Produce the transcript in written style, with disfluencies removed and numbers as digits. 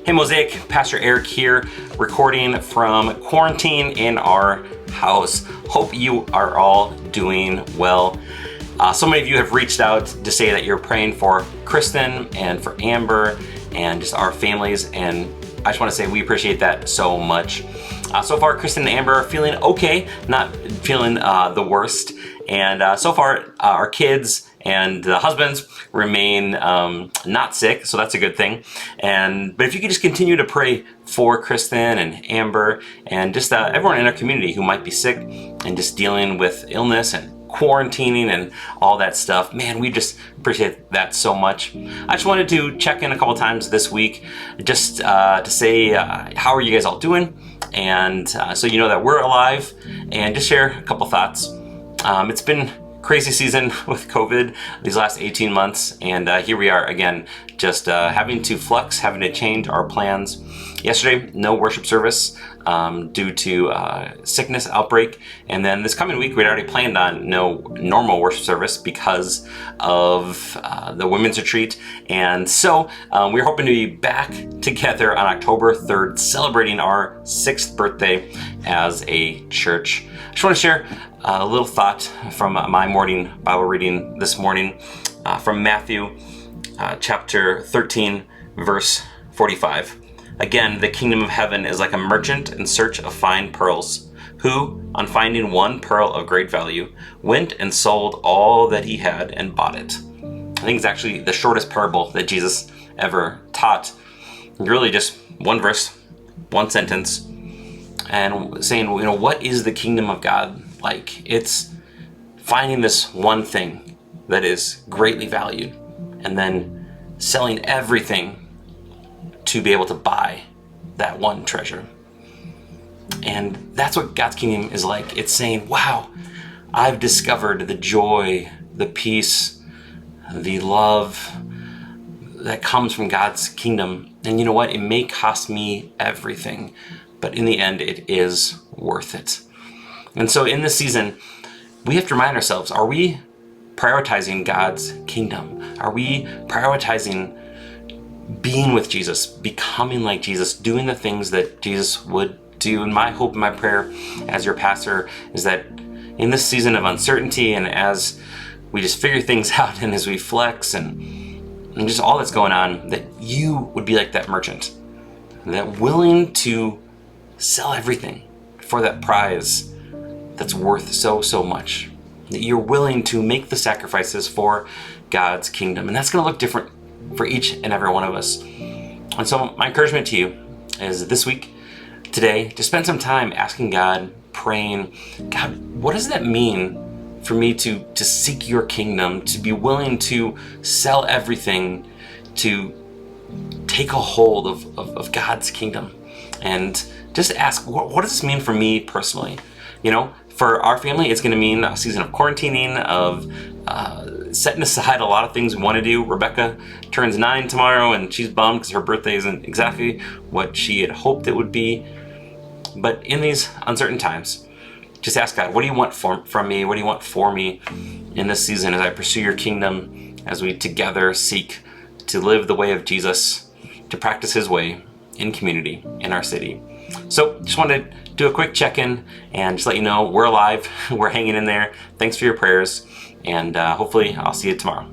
Hey Mosaic, Pastor Erik here, recording from quarantine in our house. Hope you are all doing well. So many of you have reached out to say that you're praying for Kristen and for Amber and just our families, and I just want to say we appreciate that so much. So far, Kristen and Amber are feeling okay, not feeling the worst, and so far our kids and the husbands remain not sick, so that's a good thing. But if you could just continue to pray for Kristen and Amber and just everyone in our community who might be sick and just dealing with illness and quarantining and all that stuff, man, we just appreciate that so much. I just wanted to check in a couple times this week just to say how are you guys all doing, and so you know that we're alive, and just share a couple thoughts. It's been crazy season with COVID these last 18 months, and here we are again, just having to flux, having to change our plans. Yesterday, no worship service due to sickness outbreak, and then this coming week we'd already planned on no normal worship service because of the women's retreat, and so we're hoping to be back together on October 3rd, celebrating our 6th birthday as a church. I just want to share a little thought from my morning Bible reading this morning from Matthew chapter 13, verse 45. Again, the kingdom of heaven is like a merchant in search of fine pearls, who, on finding one pearl of great value, went and sold all that he had and bought it. I think it's actually the shortest parable that Jesus ever taught. Really just one verse, one sentence, and saying, you know, what is the kingdom of God like? It's finding this one thing that is greatly valued and then selling everything to be able to buy that one treasure. And that's what God's kingdom is like. It's saying, wow, I've discovered the joy, the peace, the love that comes from God's kingdom. And you know what? It may cost me everything, but in the end, it is worth it. And so in this season, we have to remind ourselves, are we prioritizing God's kingdom? Are we prioritizing being with Jesus, becoming like Jesus, doing the things that Jesus would do? And my hope and my prayer as your pastor is that in this season of uncertainty, and as we just figure things out, and as we flex and just all that's going on, that you would be like that merchant, that willing to sell everything for that prize that's worth so much, that you're willing to make the sacrifices for God's kingdom. And that's going to look different for each and every one of us. And so my encouragement to you is this week, today, to spend some time asking God, praying, God, what does that mean for me to seek your kingdom, to be willing to sell everything, to take a hold of God's kingdom? And just ask, what does this mean for me personally? You know, for our family, it's going to mean a season of quarantining, of setting aside a lot of things we want to do. Rebecca turns 9 tomorrow, and she's bummed because her birthday isn't exactly what she had hoped it would be. But in these uncertain times, just ask God, what do you want from me? What do you want for me in this season as I pursue your kingdom, as we together seek to live the way of Jesus, to practice his way in community, in our city. So just wanted to do a quick check-in and just let you know we're alive, we're hanging in there. Thanks for your prayers, and hopefully I'll see you tomorrow.